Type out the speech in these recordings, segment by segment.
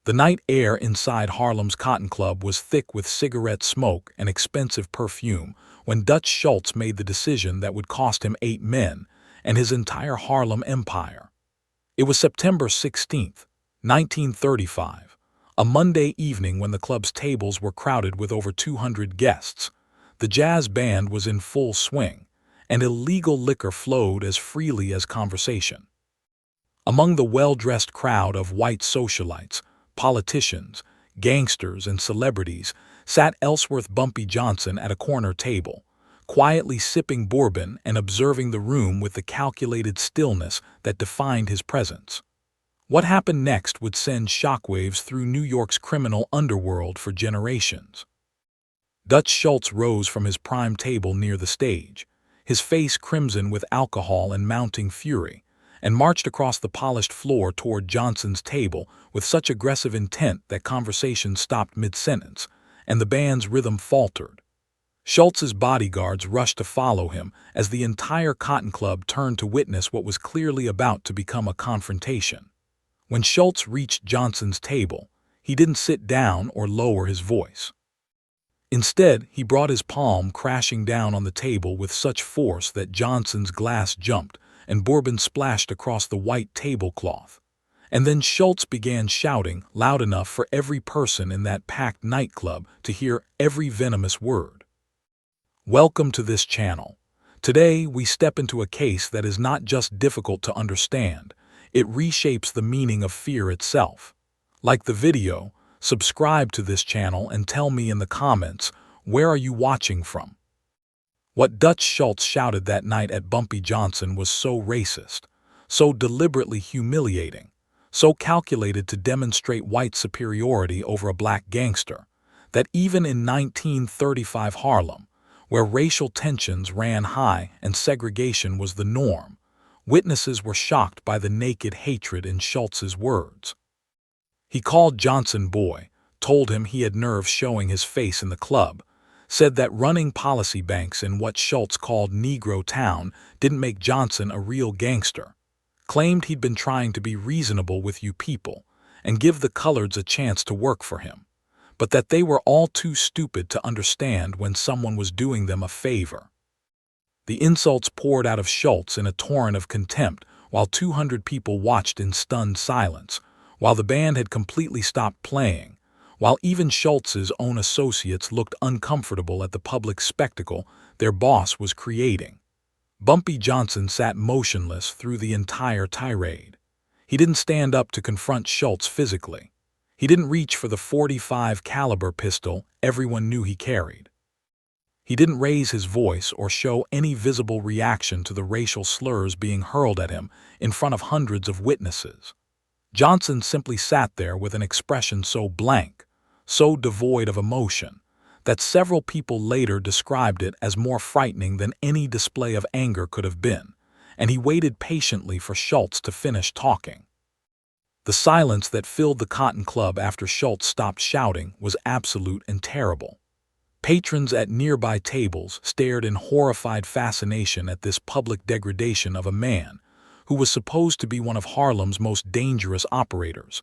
The night air inside Harlem's Cotton Club was thick with cigarette smoke and expensive perfume when Dutch Schultz made the decision that would cost him 8 men and his entire Harlem empire. It was September 16th, 1935, a Monday evening when the club's tables were crowded with over 200 guests. The jazz band was in full swing, and illegal liquor flowed as freely as conversation. Among the well-dressed crowd of white socialites, politicians, gangsters, and celebrities sat Ellsworth Bumpy Johnson at a corner table, quietly sipping bourbon and observing the room with the calculated stillness that defined his presence. What happened next would send shockwaves through New York's criminal underworld for generations. Dutch Schultz rose from his prime table near the stage, his face crimson with alcohol and mounting fury, and marched across the polished floor toward Johnson's table with such aggressive intent that conversation stopped mid-sentence, and the band's rhythm faltered. Schultz's bodyguards rushed to follow him as the entire Cotton Club turned to witness what was clearly about to become a confrontation. When Schultz reached Johnson's table, he didn't sit down or lower his voice. Instead, he brought his palm crashing down on the table with such force that Johnson's glass jumped and bourbon splashed across the white tablecloth. And then Schultz began shouting loud enough for every person in that packed nightclub to hear every venomous word. Welcome to this channel. Today, we step into a case that is not just difficult to understand, it reshapes the meaning of fear itself. Like the video, subscribe to this channel and tell me in the comments, where are you watching from? What Dutch Schultz shouted that night at Bumpy Johnson was so racist, so deliberately humiliating, so calculated to demonstrate white superiority over a black gangster, that even in 1935 Harlem, where racial tensions ran high and segregation was the norm, witnesses were shocked by the naked hatred in Schultz's words. He called Johnson boy, told him he had nerve showing his face in the club, said that running policy banks in what Schultz called Negro Town didn't make Johnson a real gangster, claimed he'd been trying to be reasonable with you people and give the coloreds a chance to work for him, but that they were all too stupid to understand when someone was doing them a favor. The insults poured out of Schultz in a torrent of contempt while 200 people watched in stunned silence, while the band had completely stopped playing, while even Schultz's own associates looked uncomfortable at the public spectacle their boss was creating. Bumpy Johnson sat motionless through the entire tirade. He didn't stand up to confront Schultz physically. He didn't reach for the .45 caliber pistol everyone knew he carried. He didn't raise his voice or show any visible reaction to the racial slurs being hurled at him in front of hundreds of witnesses. Johnson simply sat there with an expression so blank, so devoid of emotion, that several people later described it as more frightening than any display of anger could have been, and he waited patiently for Schultz to finish talking. The silence that filled the Cotton Club after Schultz stopped shouting was absolute and terrible. Patrons at nearby tables stared in horrified fascination at this public degradation of a man who was supposed to be one of Harlem's most dangerous operators,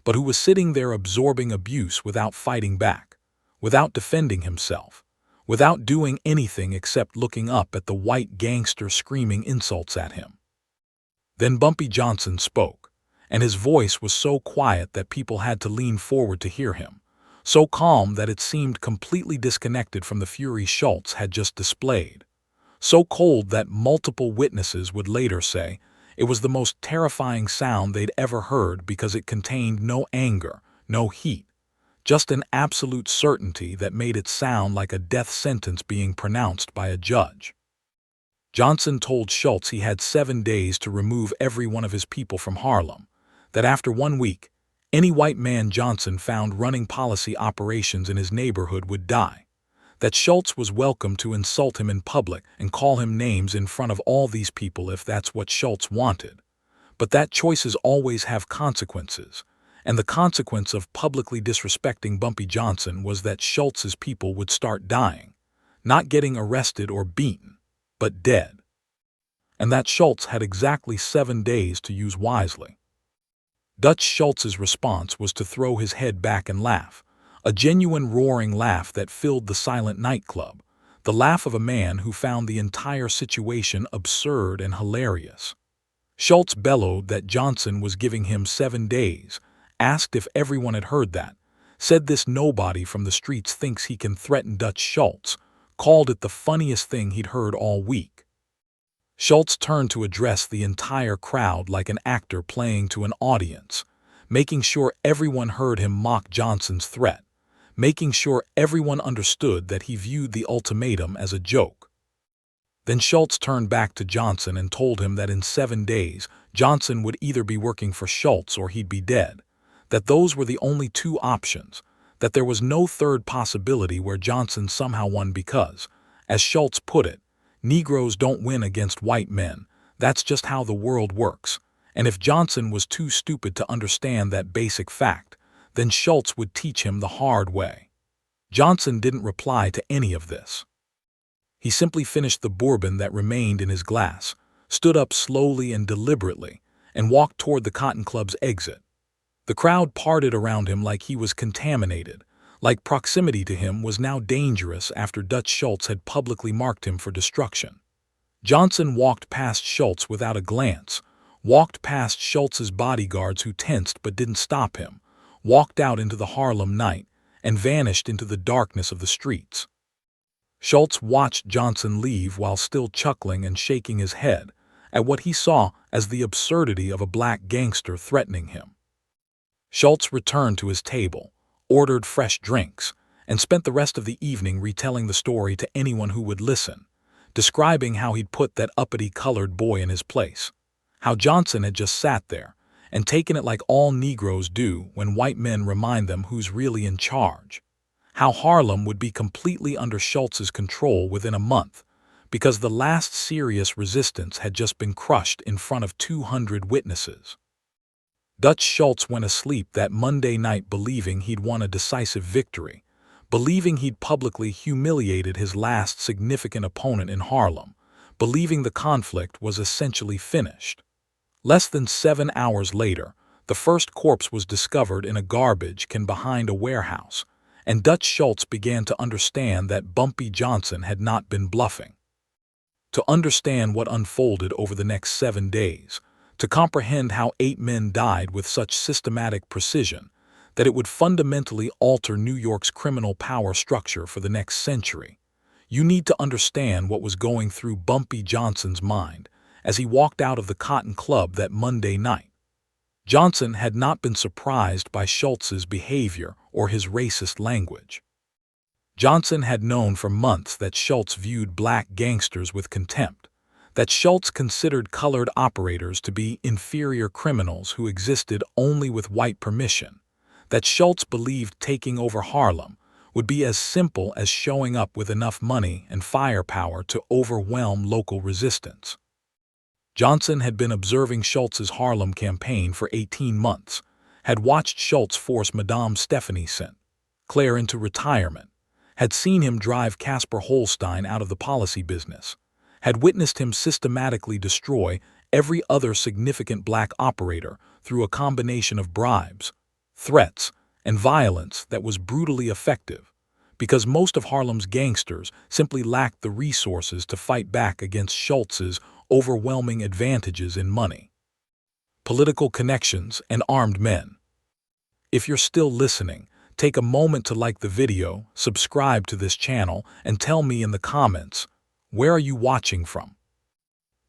but who was sitting there absorbing abuse without fighting back, without defending himself, without doing anything except looking up at the white gangster screaming insults at him. Then Bumpy Johnson spoke, and his voice was so quiet that people had to lean forward to hear him, so calm that it seemed completely disconnected from the fury Schultz had just displayed, so cold that multiple witnesses would later say it was the most terrifying sound they'd ever heard because it contained no anger, no heat, just an absolute certainty that made it sound like a death sentence being pronounced by a judge. Johnson told Schultz he had 7 days to remove every one of his people from Harlem, that after 1 week, any white man Johnson found running policy operations in his neighborhood would die, that Schultz was welcome to insult him in public and call him names in front of all these people if that's what Schultz wanted, but that choices always have consequences, and the consequence of publicly disrespecting Bumpy Johnson was that Schultz's people would start dying, not getting arrested or beaten, but dead, and that Schultz had exactly 7 days to use wisely. Dutch Schultz's response was to throw his head back and laugh, a genuine roaring laugh that filled the silent nightclub, the laugh of a man who found the entire situation absurd and hilarious. Schultz bellowed that Johnson was giving him 7 days, asked if everyone had heard that, said this nobody from the streets thinks he can threaten Dutch Schultz, called it the funniest thing he'd heard all week. Schultz turned to address the entire crowd like an actor playing to an audience, making sure everyone heard him mock Johnson's threat, making sure everyone understood that he viewed the ultimatum as a joke. Then Schultz turned back to Johnson and told him that in 7 days, Johnson would either be working for Schultz or he'd be dead, that those were the only 2 options, that there was no third possibility where Johnson somehow won because, as Schultz put it, Negroes don't win against white men, that's just how the world works, and if Johnson was too stupid to understand that basic fact, then Schultz would teach him the hard way. Johnson didn't reply to any of this. He simply finished the bourbon that remained in his glass, stood up slowly and deliberately, and walked toward the Cotton Club's exit. The crowd parted around him like he was contaminated, like proximity to him was now dangerous after Dutch Schultz had publicly marked him for destruction. Johnson walked past Schultz without a glance, walked past Schultz's bodyguards who tensed but didn't stop him, walked out into the Harlem night, and vanished into the darkness of the streets. Schultz watched Johnson leave while still chuckling and shaking his head at what he saw as the absurdity of a black gangster threatening him. Schultz returned to his table, ordered fresh drinks, and spent the rest of the evening retelling the story to anyone who would listen, describing how he'd put that uppity colored boy in his place, how Johnson had just sat there and taken it like all Negroes do when white men remind them who's really in charge, how Harlem would be completely under Schultz's control within a month because the last serious resistance had just been crushed in front of 200 witnesses. Dutch Schultz went asleep that Monday night believing he'd won a decisive victory, believing he'd publicly humiliated his last significant opponent in Harlem, believing the conflict was essentially finished. Less than 7 hours later, the first corpse was discovered in a garbage can behind a warehouse, and Dutch Schultz began to understand that Bumpy Johnson had not been bluffing. To understand what unfolded over the next 7 days, to comprehend how 8 men died with such systematic precision that it would fundamentally alter New York's criminal power structure for the next century, you need to understand what was going through Bumpy Johnson's mind as he walked out of the Cotton Club that Monday night. Johnson had not been surprised by Schultz's behavior or his racist language. Johnson had known for months that Schultz viewed black gangsters with contempt, that Schultz considered colored operators to be inferior criminals who existed only with white permission, that Schultz believed taking over Harlem would be as simple as showing up with enough money and firepower to overwhelm local resistance. Johnson had been observing Schultz's Harlem campaign for 18 months, had watched Schultz force Madame Stephanie St. Clair into retirement, had seen him drive Casper Holstein out of the policy business, had witnessed him systematically destroy every other significant black operator through a combination of bribes, threats, and violence that was brutally effective, because most of Harlem's gangsters simply lacked the resources to fight back against Schultz's overwhelming advantages in money, political connections, and armed men. If you're still listening, take a moment to like the video, subscribe to this channel, and tell me in the comments, where are you watching from?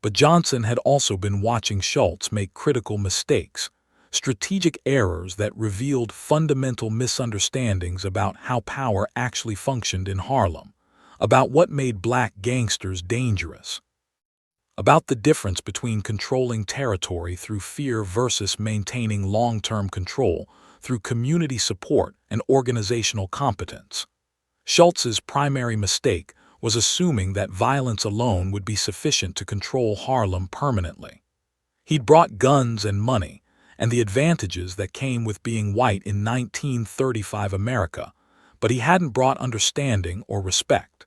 But Johnson had also been watching Schultz make critical mistakes, strategic errors that revealed fundamental misunderstandings about how power actually functioned in Harlem, about what made black gangsters dangerous, about the difference between controlling territory through fear versus maintaining long-term control through community support and organizational competence. Schultz's primary mistake was assuming that violence alone would be sufficient to control Harlem permanently. He'd brought guns and money, and the advantages that came with being white in 1935 America, but he hadn't brought understanding or respect.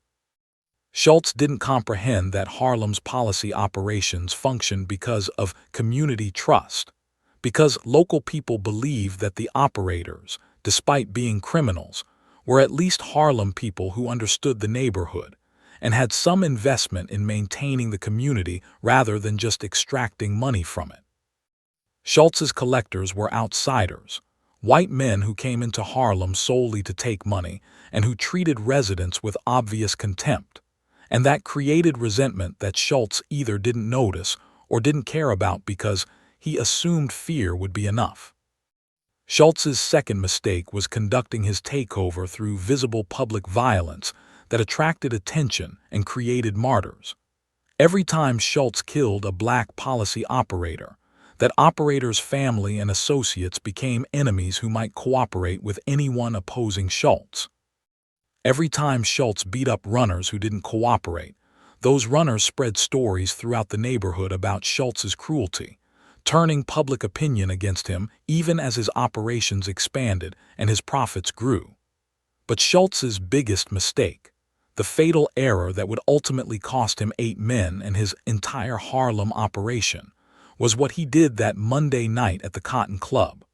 Schultz didn't comprehend that Harlem's policy operations functioned because of community trust, because local people believed that the operators, despite being criminals, were at least Harlem people who understood the neighborhood and had some investment in maintaining the community rather than just extracting money from it. Schultz's collectors were outsiders, white men who came into Harlem solely to take money and who treated residents with obvious contempt, and that created resentment that Schultz either didn't notice or didn't care about because he assumed fear would be enough. Schultz's second mistake was conducting his takeover through visible public violence that attracted attention and created martyrs. Every time Schultz killed a black policy operator, that operator's family and associates became enemies who might cooperate with anyone opposing Schultz. Every time Schultz beat up runners who didn't cooperate, those runners spread stories throughout the neighborhood about Schultz's cruelty, turning public opinion against him even as his operations expanded and his profits grew. But Schultz's biggest mistake, the fatal error that would ultimately cost him 8 men and his entire Harlem operation, was what he did that Monday night at the Cotton Club.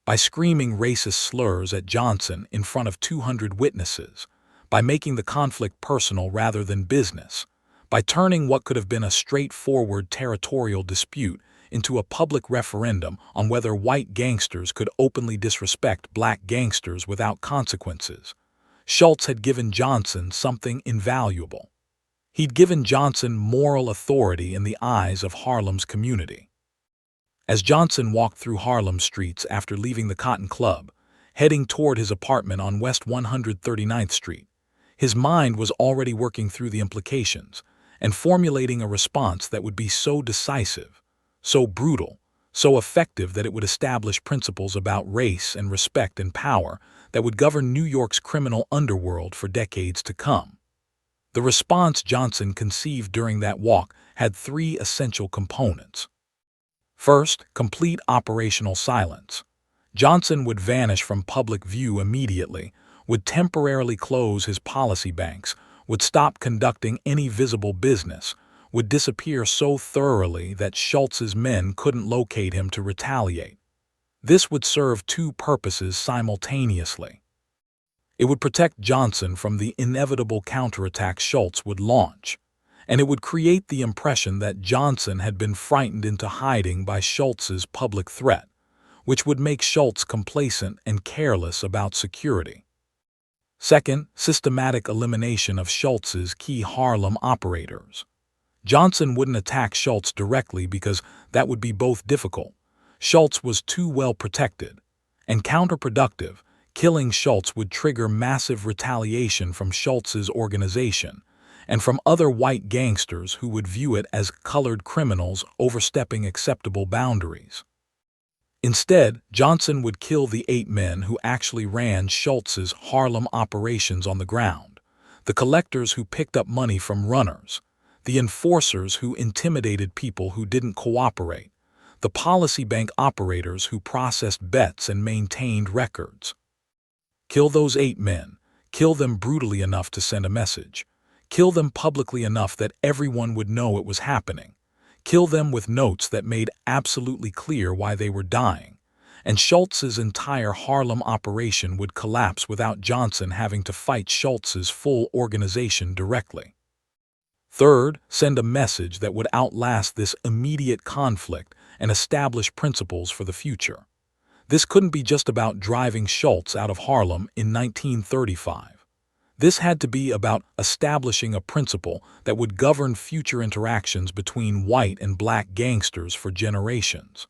By screaming racist slurs at Johnson in front of 200 witnesses, by making the conflict personal rather than business, by turning what could have been a straightforward territorial dispute into a public referendum on whether white gangsters could openly disrespect black gangsters without consequences, Schultz had given Johnson something invaluable. He'd given Johnson moral authority in the eyes of Harlem's community. As Johnson walked through Harlem streets after leaving the Cotton Club, heading toward his apartment on West 139th Street, his mind was already working through the implications and formulating a response that would be so decisive, so brutal, so effective that it would establish principles about race and respect and power that would govern New York's criminal underworld for decades to come. The response Johnson conceived during that walk had 3 essential components. First, complete operational silence. Johnson would vanish from public view immediately, would temporarily close his policy banks, would stop conducting any visible business, would disappear so thoroughly that Schultz's men couldn't locate him to retaliate. This would serve 2 purposes simultaneously. It would protect Johnson from the inevitable counterattack Schultz would launch, and it would create the impression that Johnson had been frightened into hiding by Schultz's public threat, which would make Schultz complacent and careless about security. Second, systematic elimination of Schultz's key Harlem operators. Johnson wouldn't attack Schultz directly because that would be both difficult. Schultz was too well protected, and counterproductive. Killing Schultz would trigger massive retaliation from Schultz's organization and from other white gangsters who would view it as colored criminals overstepping acceptable boundaries. Instead, Johnson would kill the 8 men who actually ran Schultz's Harlem operations on the ground, the collectors who picked up money from runners, the enforcers who intimidated people who didn't cooperate, the policy bank operators who processed bets and maintained records. Kill those 8 men, kill them brutally enough to send a message, kill them publicly enough that everyone would know it was happening, kill them with notes that made absolutely clear why they were dying, and Schultz's entire Harlem operation would collapse without Johnson having to fight Schultz's full organization directly. Third, send a message that would outlast this immediate conflict and establish principles for the future. This couldn't be just about driving Schultz out of Harlem in 1935. This had to be about establishing a principle that would govern future interactions between white and black gangsters for generations.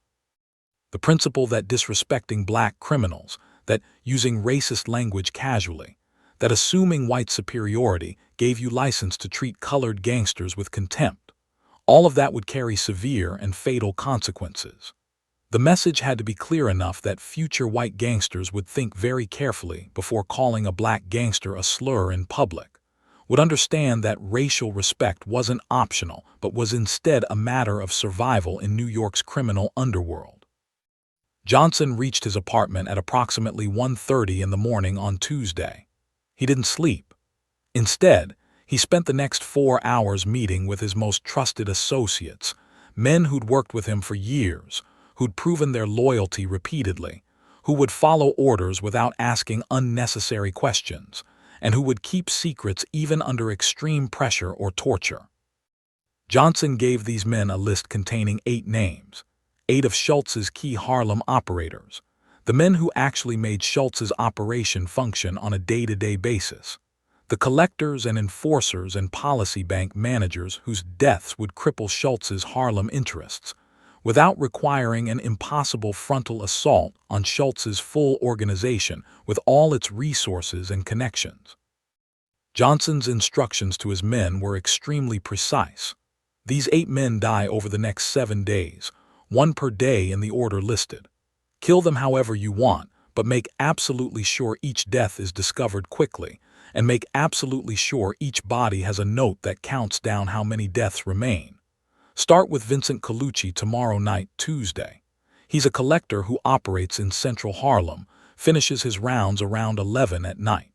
The principle that disrespecting black criminals, that using racist language casually, that assuming white superiority gave you license to treat colored gangsters with contempt, all of that would carry severe and fatal consequences. The message had to be clear enough that future white gangsters would think very carefully before calling a black gangster a slur in public, would understand that racial respect wasn't optional but was instead a matter of survival in New York's criminal underworld. Johnson reached his apartment at approximately 1:30 in the morning on Tuesday. He didn't sleep. Instead, he spent the next 4 hours meeting with his most trusted associates, men who'd worked with him for years, who'd proven their loyalty repeatedly, who would follow orders without asking unnecessary questions, and who would keep secrets even under extreme pressure or torture. Johnson gave these men a list containing 8 names, 8 of Schultz's key Harlem operators, the men who actually made Schultz's operation function on a day-to-day basis, the collectors and enforcers and policy bank managers whose deaths would cripple Schultz's Harlem interests, without requiring an impossible frontal assault on Schultz's full organization with all its resources and connections. Johnson's instructions to his men were extremely precise. These 8 men die over the next 7 days, 1 per day in the order listed. Kill them however you want, but make absolutely sure each death is discovered quickly, and make absolutely sure each body has a note that counts down how many deaths remain. Start with Vincent Colucci tomorrow night, Tuesday. He's a collector who operates in central Harlem, finishes his rounds around 11 at night.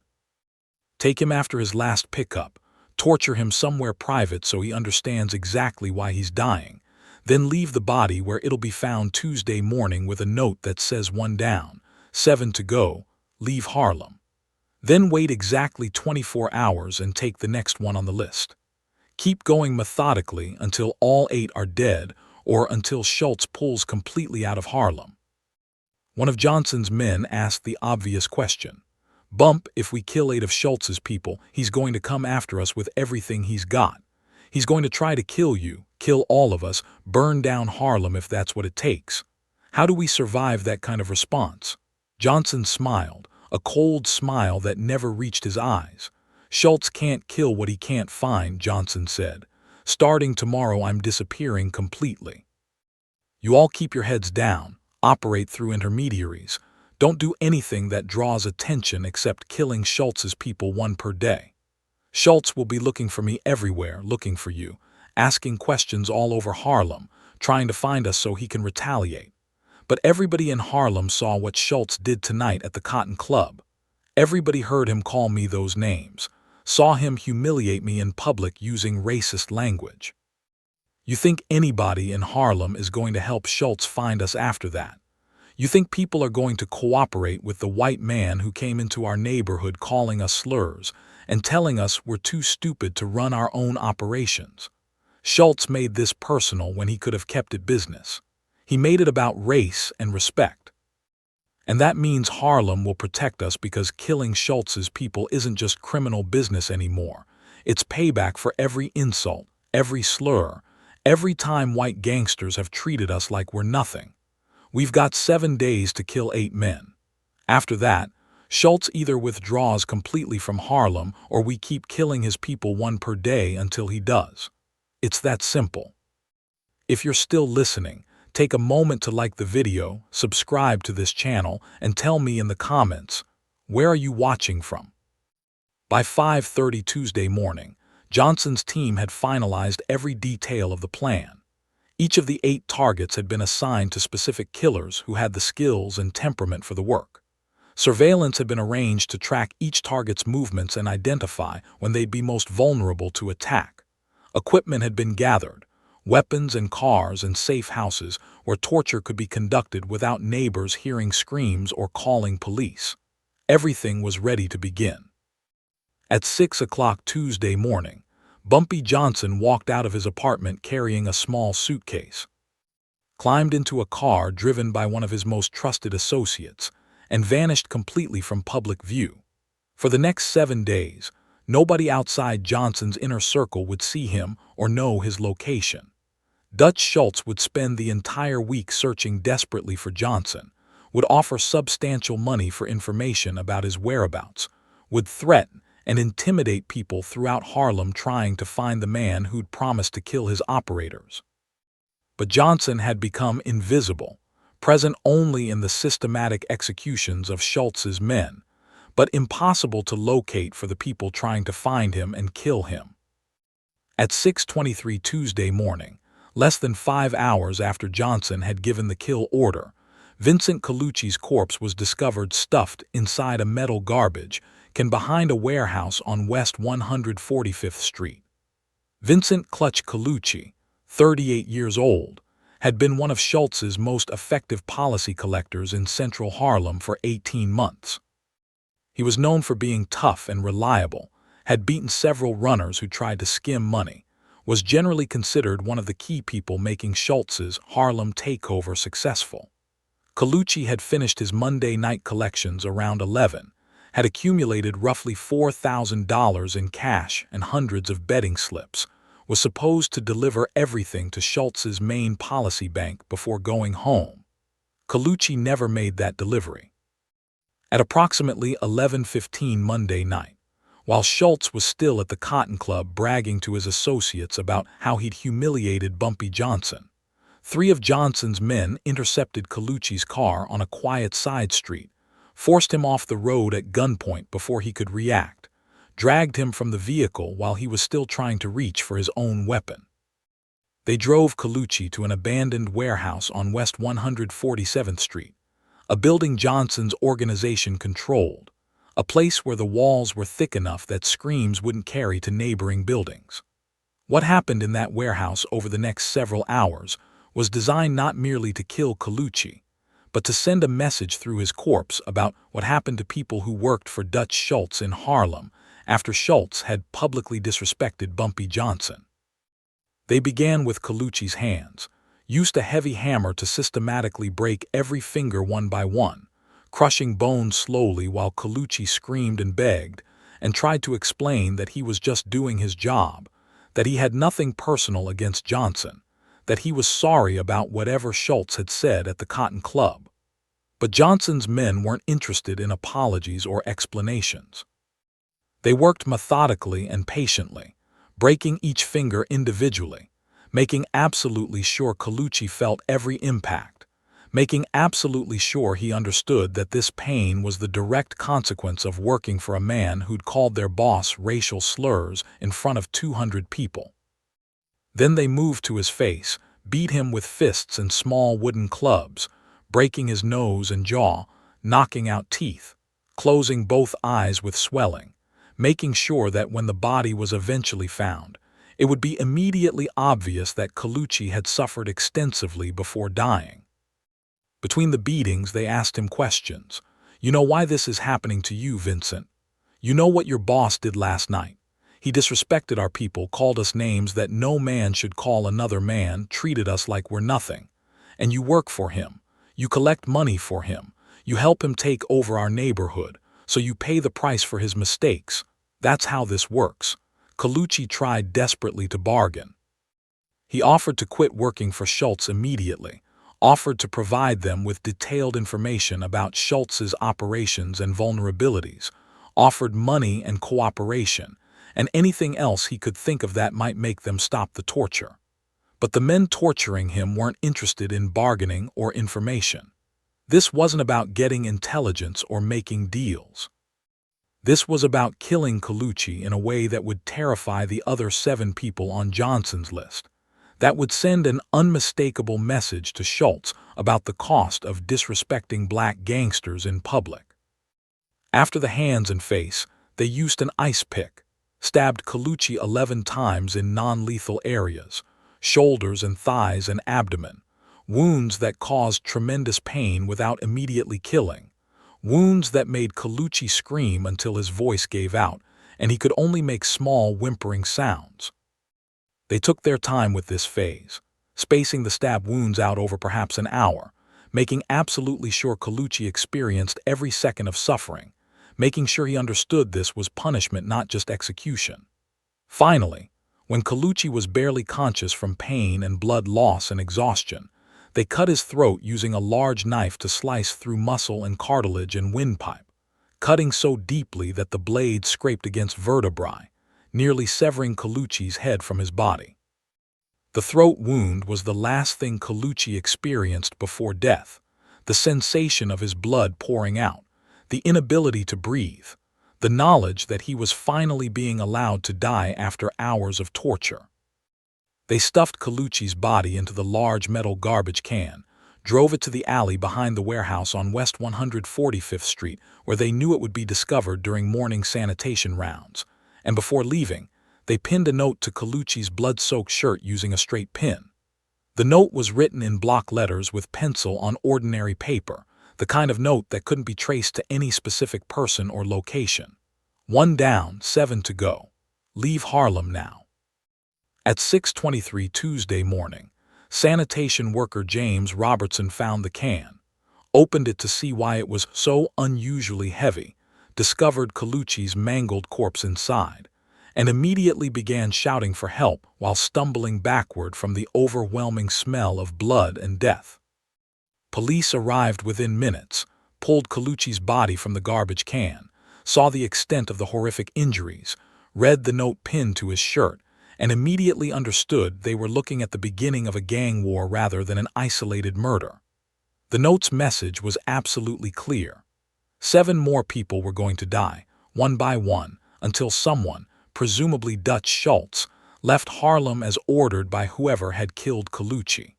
Take him after his last pickup, torture him somewhere private so he understands exactly why he's dying, then leave the body where it'll be found Tuesday morning with a note that says 1 down, 7 to go, leave Harlem. Then wait exactly 24 hours and take the next one on the list. Keep going methodically until all 8 are dead or until Schultz pulls completely out of Harlem. One of Johnson's men asked the obvious question. Bump, if we kill 8 of Schultz's people, he's going to come after us with everything he's got. He's going to try to kill you, kill all of us, burn down Harlem if that's what it takes. How do we survive that kind of response? Johnson smiled, a cold smile that never reached his eyes. Schultz can't kill what he can't find, Johnson said. Starting tomorrow, I'm disappearing completely. You all keep your heads down, operate through intermediaries. Don't do anything that draws attention except killing Schultz's people 1 per day. Schultz will be looking for me everywhere, looking for you, asking questions all over Harlem, trying to find us so he can retaliate. But everybody in Harlem saw what Schultz did tonight at the Cotton Club. Everybody heard him call me those names, saw him humiliate me in public using racist language. You think anybody in Harlem is going to help Schultz find us after that? You think people are going to cooperate with the white man who came into our neighborhood calling us slurs and telling us we're too stupid to run our own operations? Schultz made this personal when he could have kept it business. He made it about race and respect. And that means Harlem will protect us because killing Schultz's people isn't just criminal business anymore. It's payback for every insult, every slur, every time white gangsters have treated us like we're nothing. We've got 7 days to kill 8 men. After that, Schultz either withdraws completely from Harlem or we keep killing his people 1 per day until he does. It's that simple. If you're still listening, take a moment to like the video, subscribe to this channel, and tell me in the comments, where are you watching from? By 5:30 Tuesday morning, Johnson's team had finalized every detail of the plan. Each of the 8 targets had been assigned to specific killers who had the skills and temperament for the work. Surveillance had been arranged to track each target's movements and identify when they'd be most vulnerable to attack. Equipment had been gathered, weapons and cars and safe houses where torture could be conducted without neighbors hearing screams or calling police. Everything was ready to begin. At 6 o'clock Tuesday morning, Bumpy Johnson walked out of his apartment carrying a small suitcase, climbed into a car driven by one of his most trusted associates, and vanished completely from public view. For the next 7 days, nobody outside Johnson's inner circle would see him or know his location. Dutch Schultz would spend the entire week searching desperately for Johnson, would offer substantial money for information about his whereabouts, would threaten and intimidate people throughout Harlem trying to find the man who'd promised to kill his operators. But Johnson had become invisible, present only in the systematic executions of Schultz's men, but impossible to locate for the people trying to find him and kill him. At 6:23 Tuesday morning, less than 5 hours after Johnson had given the kill order, Vincent Colucci's corpse was discovered stuffed inside a metal garbage can behind a warehouse on West 145th Street. Vincent Clutch Colucci, 38 years old, had been one of Schultz's most effective policy collectors in central Harlem for 18 months. He was known for being tough and reliable, had beaten several runners who tried to skim money, was generally considered one of the key people making Schultz's Harlem takeover successful. Colucci had finished his Monday night collections around 11, had accumulated roughly $4,000 in cash and hundreds of betting slips, was supposed to deliver everything to Schultz's main policy bank before going home. Colucci never made that delivery. At approximately 11:15 Monday night, while Schultz was still at the Cotton Club bragging to his associates about how he'd humiliated Bumpy Johnson, 3 of Johnson's men intercepted Colucci's car on a quiet side street, forced him off the road at gunpoint before he could react, dragged him from the vehicle while he was still trying to reach for his own weapon. They drove Colucci to an abandoned warehouse on West 147th Street, a building Johnson's organization controlled, a place where the walls were thick enough that screams wouldn't carry to neighboring buildings. What happened in that warehouse over the next several hours was designed not merely to kill Colucci, but to send a message through his corpse about what happened to people who worked for Dutch Schultz in Harlem after Schultz had publicly disrespected Bumpy Johnson. They began with Colucci's hands, used a heavy hammer to systematically break every finger one by one, crushing bones slowly while Colucci screamed and begged, and tried to explain that he was just doing his job, that he had nothing personal against Johnson, that he was sorry about whatever Schultz had said at the Cotton Club. But Johnson's men weren't interested in apologies or explanations. They worked methodically and patiently, breaking each finger individually, making absolutely sure Colucci felt every impact, making absolutely sure he understood that this pain was the direct consequence of working for a man who'd called their boss racial slurs in front of 200 people. Then they moved to his face, beat him with fists and small wooden clubs, breaking his nose and jaw, knocking out teeth, closing both eyes with swelling, making sure that when the body was eventually found, it would be immediately obvious that Colucci had suffered extensively before dying. Between the beatings, they asked him questions. You know why this is happening to you, Vincent? You know what your boss did last night? He disrespected our people, called us names that no man should call another man, treated us like we're nothing. And you work for him. You collect money for him. You help him take over our neighborhood, so you pay the price for his mistakes. That's how this works. Colucci tried desperately to bargain. He offered to quit working for Schultz immediately, offered to provide them with detailed information about Schultz's operations and vulnerabilities, offered money and cooperation, and anything else he could think of that might make them stop the torture. But the men torturing him weren't interested in bargaining or information. This wasn't about getting intelligence or making deals. This was about killing Colucci in a way that would terrify the other 7 people on Johnson's list, that would send an unmistakable message to Schultz about the cost of disrespecting black gangsters in public. After the hands and face, they used an ice pick, stabbed Colucci 11 times in non-lethal areas, shoulders and thighs and abdomen, wounds that caused tremendous pain without immediately killing, wounds that made Colucci scream until his voice gave out and he could only make small whimpering sounds. They took their time with this phase, spacing the stab wounds out over perhaps an hour, making absolutely sure Colucci experienced every second of suffering, making sure he understood this was punishment, not just execution. Finally, when Colucci was barely conscious from pain and blood loss and exhaustion, they cut his throat using a large knife to slice through muscle and cartilage and windpipe, cutting so deeply that the blade scraped against vertebrae, nearly severing Colucci's head from his body. The throat wound was the last thing Colucci experienced before death, the sensation of his blood pouring out, the inability to breathe, the knowledge that he was finally being allowed to die after hours of torture. They stuffed Colucci's body into the large metal garbage can, drove it to the alley behind the warehouse on West 145th Street, where they knew it would be discovered during morning sanitation rounds, and before leaving, they pinned a note to Colucci's blood-soaked shirt using a straight pin. The note was written in block letters with pencil on ordinary paper, the kind of note that couldn't be traced to any specific person or location. 1 down, 7 to go. Leave Harlem now. At 6:23 Tuesday morning, sanitation worker James Robertson found the can, opened it to see why it was so unusually heavy, discovered Colucci's mangled corpse inside, and immediately began shouting for help while stumbling backward from the overwhelming smell of blood and death. Police arrived within minutes, pulled Colucci's body from the garbage can, saw the extent of the horrific injuries, read the note pinned to his shirt, and immediately understood they were looking at the beginning of a gang war rather than an isolated murder. The note's message was absolutely clear. 7 more people were going to die, one by one, until someone, presumably Dutch Schultz, left Harlem as ordered by whoever had killed Colucci.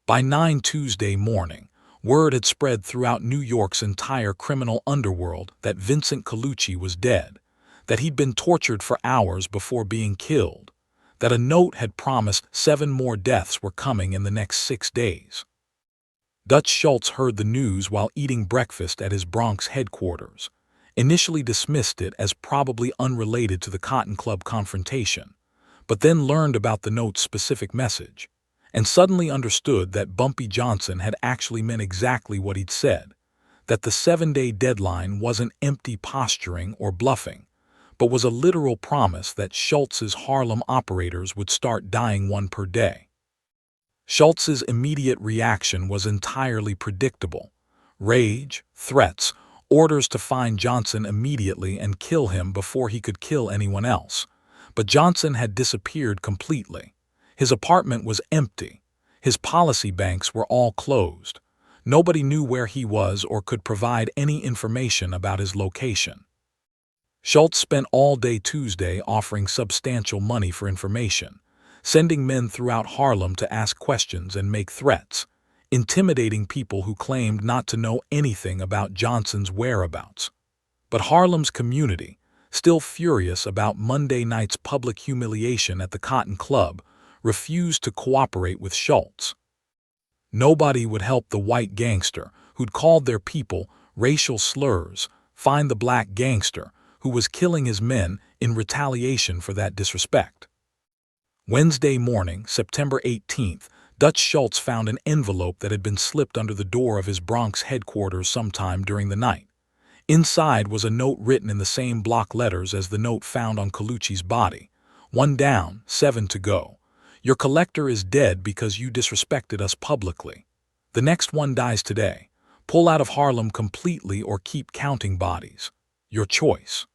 By 9 Tuesday morning, word had spread throughout New York's entire criminal underworld that Vincent Colucci was dead, that he'd been tortured for hours before being killed, that a note had promised 7 more deaths were coming in the next 6 days. Dutch Schultz heard the news while eating breakfast at his Bronx headquarters, initially dismissed it as probably unrelated to the Cotton Club confrontation, but then learned about the note's specific message, and suddenly understood that Bumpy Johnson had actually meant exactly what he'd said, that the 7-day deadline wasn't empty posturing or bluffing, but was a literal promise that Schultz's Harlem operators would start dying 1 per day. Schultz's immediate reaction was entirely predictable: rage, threats, orders to find Johnson immediately and kill him before he could kill anyone else. But Johnson had disappeared completely. His apartment was empty. His policy banks were all closed. Nobody knew where he was or could provide any information about his location. Schultz spent all day Tuesday offering substantial money for information, sending men throughout Harlem to ask questions and make threats, intimidating people who claimed not to know anything about Johnson's whereabouts. But Harlem's community, still furious about Monday night's public humiliation at the Cotton Club, refused to cooperate with Schultz. Nobody would help the white gangster who'd called their people racial slurs, find the black gangster who was killing his men in retaliation for that disrespect. Wednesday morning, September 18th, Dutch Schultz found an envelope that had been slipped under the door of his Bronx headquarters sometime during the night. Inside was a note written in the same block letters as the note found on Colucci's body. 1 down, 7 to go. Your collector is dead because you disrespected us publicly. The next one dies today. Pull out of Harlem completely or keep counting bodies. Your choice.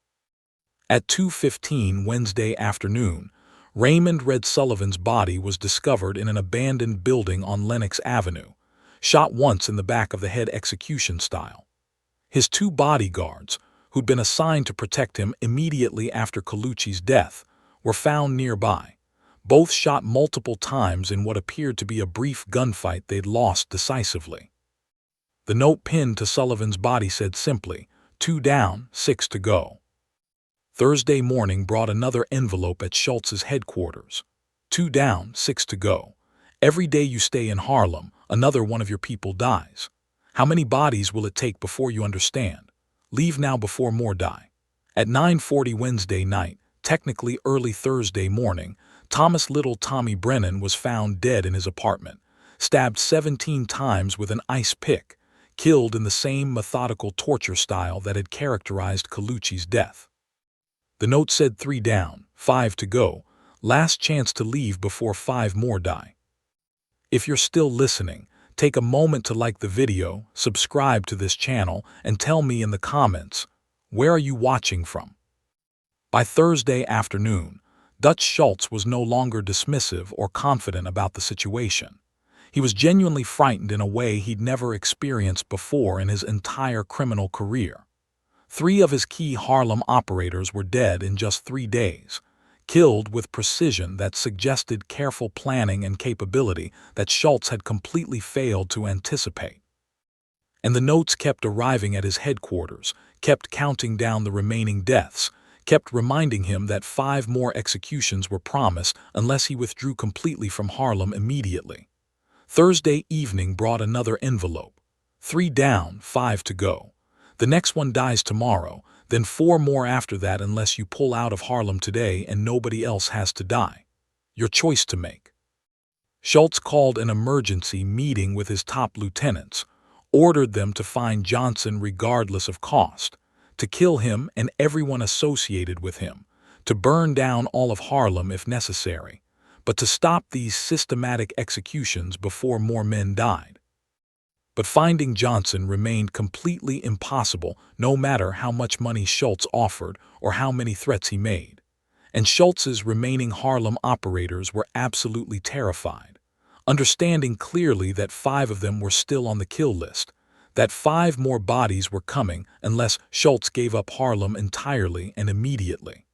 At 2:15 Wednesday afternoon, Raymond Red Sullivan's body was discovered in an abandoned building on Lenox Avenue, shot once in the back of the head execution style. His 2 bodyguards, who'd been assigned to protect him immediately after Colucci's death, were found nearby, both shot multiple times in what appeared to be a brief gunfight they'd lost decisively. The note pinned to Sullivan's body said simply, 2 down, 6 to go. Thursday morning brought another envelope at Schultz's headquarters. 2 down, 6 to go. Every day you stay in Harlem, another one of your people dies. How many bodies will it take before you understand? Leave now before more die. At 9:40 Wednesday night, technically early Thursday morning, Thomas Little Tommy Brennan was found dead in his apartment, stabbed 17 times with an ice pick, killed in the same methodical torture style that had characterized Colucci's death. The note said 3 down, 5 to go, last chance to leave before 5 more die. If you're still listening, take a moment to like the video, subscribe to this channel, and tell me in the comments, where are you watching from? By Thursday afternoon, Dutch Schultz was no longer dismissive or confident about the situation. He was genuinely frightened in a way he'd never experienced before in his entire criminal career. 3 of his key Harlem operators were dead in just 3 days, killed with precision that suggested careful planning and capability that Schultz had completely failed to anticipate. And the notes kept arriving at his headquarters, kept counting down the remaining deaths, kept reminding him that 5 more executions were promised unless he withdrew completely from Harlem immediately. Thursday evening brought another envelope. 3 down, 5 to go. The next one dies tomorrow, then 4 more after that unless you pull out of Harlem today and nobody else has to die. Your choice to make. Schultz called an emergency meeting with his top lieutenants, ordered them to find Johnson regardless of cost, to kill him and everyone associated with him, to burn down all of Harlem if necessary, but to stop these systematic executions before more men died. But finding Johnson remained completely impossible no matter how much money Schultz offered or how many threats he made. And Schultz's remaining Harlem operators were absolutely terrified, understanding clearly that 5 of them were still on the kill list, that 5 more bodies were coming unless Schultz gave up Harlem entirely and immediately.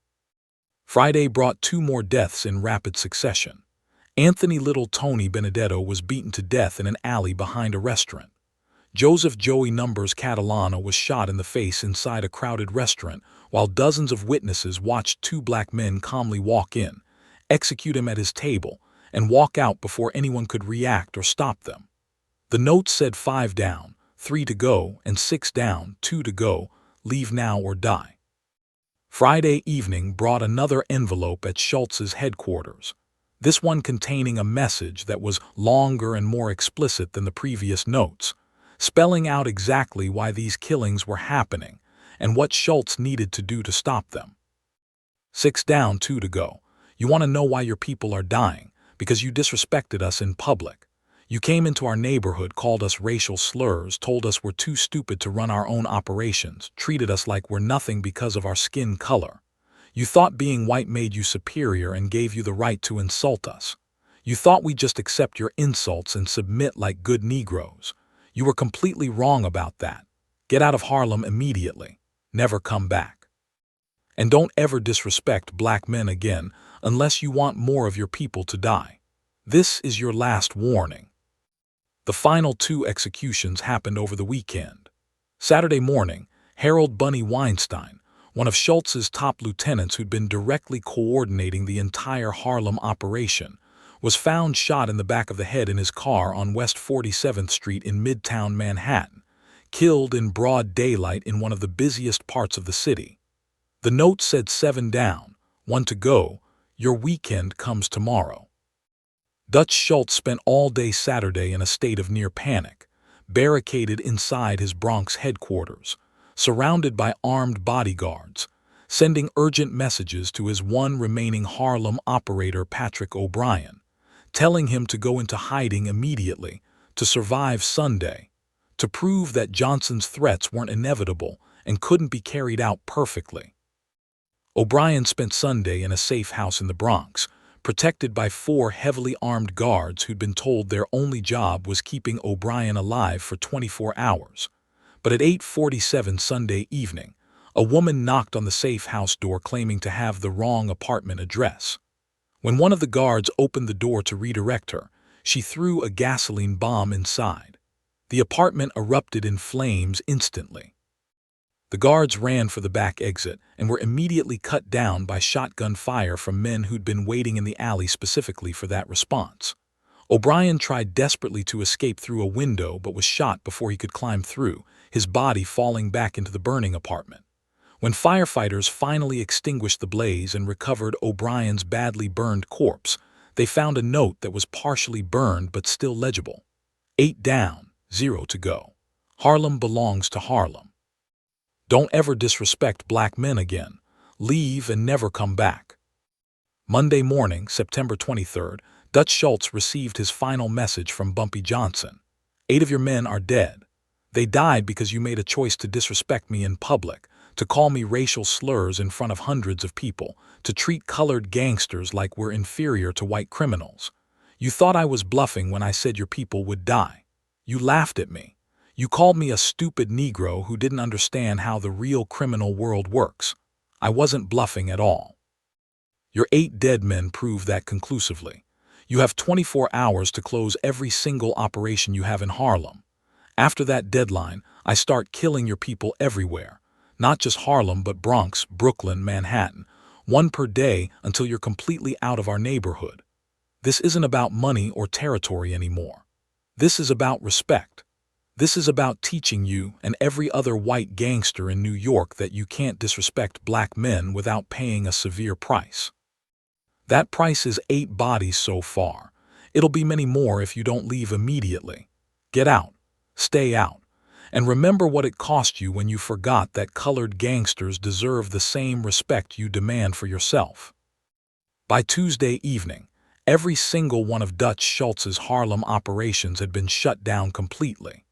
Friday brought 2 more deaths in rapid succession. Anthony Little Tony Benedetto was beaten to death in an alley behind a restaurant. Joseph Joey Numbers Catalana was shot in the face inside a crowded restaurant, while dozens of witnesses watched 2 black men calmly walk in, execute him at his table, and walk out before anyone could react or stop them. The note said 5 down, 3 to go, and 6 down, 2 to go, leave now or die. Friday evening brought another envelope at Schultz's headquarters, this one containing a message that was longer and more explicit than the previous notes, spelling out exactly why these killings were happening and what Schultz needed to do to stop them. 6 down, 2 to go. You want to know why your people are dying? Because you disrespected us in public. You came into our neighborhood, called us racial slurs, told us we're too stupid to run our own operations, treated us like we're nothing because of our skin color. You thought being white made you superior and gave you the right to insult us. You thought we'd just accept your insults and submit like good Negroes. You were completely wrong about that. Get out of Harlem immediately. Never come back. And don't ever disrespect black men again unless you want more of your people to die. This is your last warning. The final 2 executions happened over the weekend. Saturday morning, Harold Bunny Weinstein, one of Schultz's top lieutenants who'd been directly coordinating the entire Harlem operation, was found shot in the back of the head in his car on West 47th Street in Midtown Manhattan, killed in broad daylight in one of the busiest parts of the city. The note said 7 down, 1 to go, your weekend comes tomorrow. Dutch Schultz spent all day Saturday in a state of near panic, barricaded inside his Bronx headquarters, surrounded by armed bodyguards, sending urgent messages to his one remaining Harlem operator Patrick O'Brien, telling him to go into hiding immediately, to survive Sunday, to prove that Johnson's threats weren't inevitable and couldn't be carried out perfectly. O'Brien spent Sunday in a safe house in the Bronx, protected by 4 heavily armed guards who'd been told their only job was keeping O'Brien alive for 24 hours. But at 8:47 Sunday evening, a woman knocked on the safe house door claiming to have the wrong apartment address. When one of the guards opened the door to redirect her, she threw a gasoline bomb inside. The apartment erupted in flames instantly. The guards ran for the back exit and were immediately cut down by shotgun fire from men who'd been waiting in the alley specifically for that response. O'Brien tried desperately to escape through a window but was shot before he could climb through, his body falling back into the burning apartment. When firefighters finally extinguished the blaze and recovered O'Brien's badly burned corpse, they found a note that was partially burned but still legible. 8 down, 0 to go. Harlem belongs to Harlem. Don't ever disrespect black men again. Leave and never come back. Monday morning, September 23rd, Dutch Schultz received his final message from Bumpy Johnson. 8 of your men are dead. They died because you made a choice to disrespect me in public, to call me racial slurs in front of hundreds of people, to treat colored gangsters like we're inferior to white criminals. You thought I was bluffing when I said your people would die. You laughed at me. You called me a stupid Negro who didn't understand how the real criminal world works. I wasn't bluffing at all. Your 8 dead men prove that conclusively. You have 24 hours to close every single operation you have in Harlem. After that deadline, I start killing your people everywhere. Not just Harlem, but Bronx, Brooklyn, Manhattan. One per day until you're completely out of our neighborhood. This isn't about money or territory anymore. This is about respect. This is about teaching you and every other white gangster in New York that you can't disrespect black men without paying a severe price. That price is 8 bodies so far. It'll be many more if you don't leave immediately. Get out. Stay out. And remember what it cost you when you forgot that colored gangsters deserve the same respect you demand for yourself. By Tuesday evening, every single one of Dutch Schultz's Harlem operations had been shut down completely.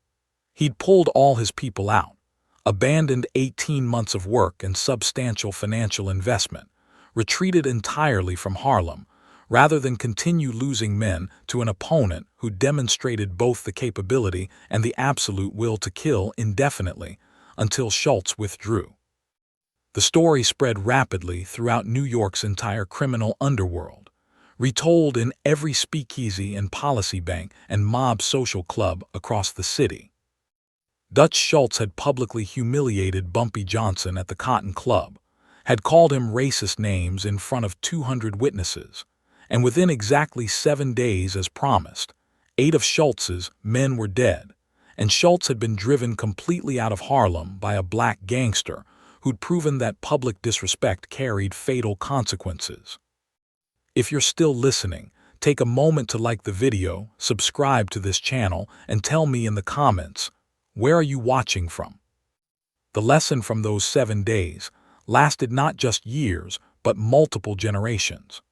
He'd pulled all his people out, abandoned 18 months of work and substantial financial investment, retreated entirely from Harlem, rather than continue losing men to an opponent who demonstrated both the capability and the absolute will to kill indefinitely, until Schultz withdrew. The story spread rapidly throughout New York's entire criminal underworld, retold in every speakeasy and policy bank and mob social club across the city. Dutch Schultz had publicly humiliated Bumpy Johnson at the Cotton Club, had called him racist names in front of 200 witnesses, and within exactly 7 days as promised, 8 of Schultz's men were dead, and Schultz had been driven completely out of Harlem by a black gangster who'd proven that public disrespect carried fatal consequences. If you're still listening, take a moment to like the video, subscribe to this channel, and tell me in the comments, where are you watching from? The lesson from those 7 days lasted not just years, but multiple generations.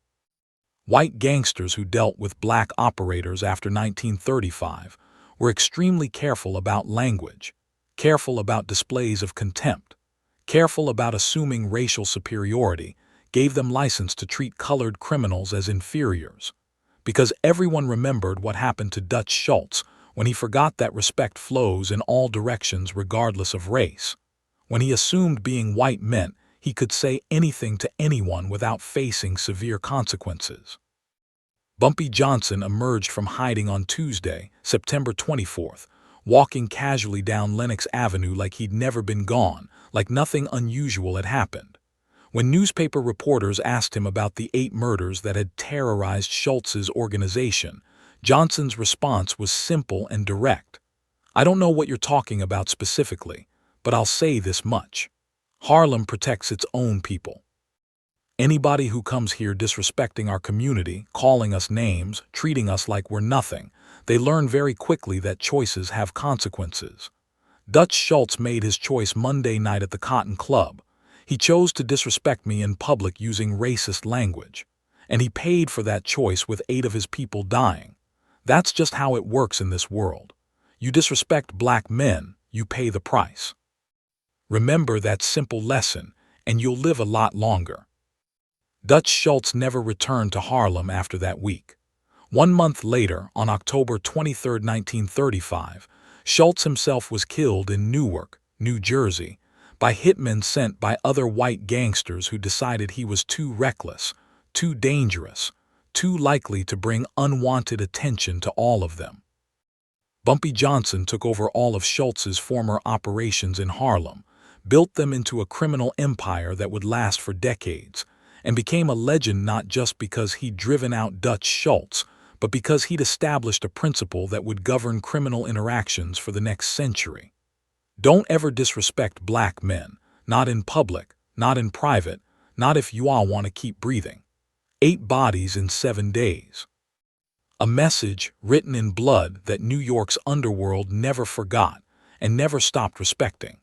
White gangsters who dealt with black operators after 1935 were extremely careful about language, careful about displays of contempt, careful about assuming racial superiority, gave them license to treat colored criminals as inferiors. Because everyone remembered what happened to Dutch Schultz when he forgot that respect flows in all directions regardless of race. When he assumed being white meant he could say anything to anyone without facing severe consequences. Bumpy Johnson emerged from hiding on Tuesday, September 24th, walking casually down Lenox Avenue like he'd never been gone, like nothing unusual had happened. When newspaper reporters asked him about the 8 murders that had terrorized Schultz's organization, Johnson's response was simple and direct. "I don't know what you're talking about specifically, but I'll say this much. Harlem protects its own people. Anybody who comes here disrespecting our community, calling us names, treating us like we're nothing, they learn very quickly that choices have consequences." Dutch Schultz made his choice Monday night at the Cotton Club. He chose to disrespect me in public using racist language, and he paid for that choice with 8 of his people dying. That's just how it works in this world. You disrespect black men, you pay the price. Remember that simple lesson, and you'll live a lot longer. Dutch Schultz never returned to Harlem after that week. 1 month later, on October 23, 1935, Schultz himself was killed in Newark, New Jersey, by hitmen sent by other white gangsters who decided he was too reckless, too dangerous, too likely to bring unwanted attention to all of them. Bumpy Johnson took over all of Schultz's former operations in Harlem, built them into a criminal empire that would last for decades, and became a legend not just because he'd driven out Dutch Schultz, but because he'd established a principle that would govern criminal interactions for the next century. Don't ever disrespect black men, not in public, not in private, not if you all want to keep breathing. 8 bodies in 7 days. A message written in blood that New York's underworld never forgot and never stopped respecting.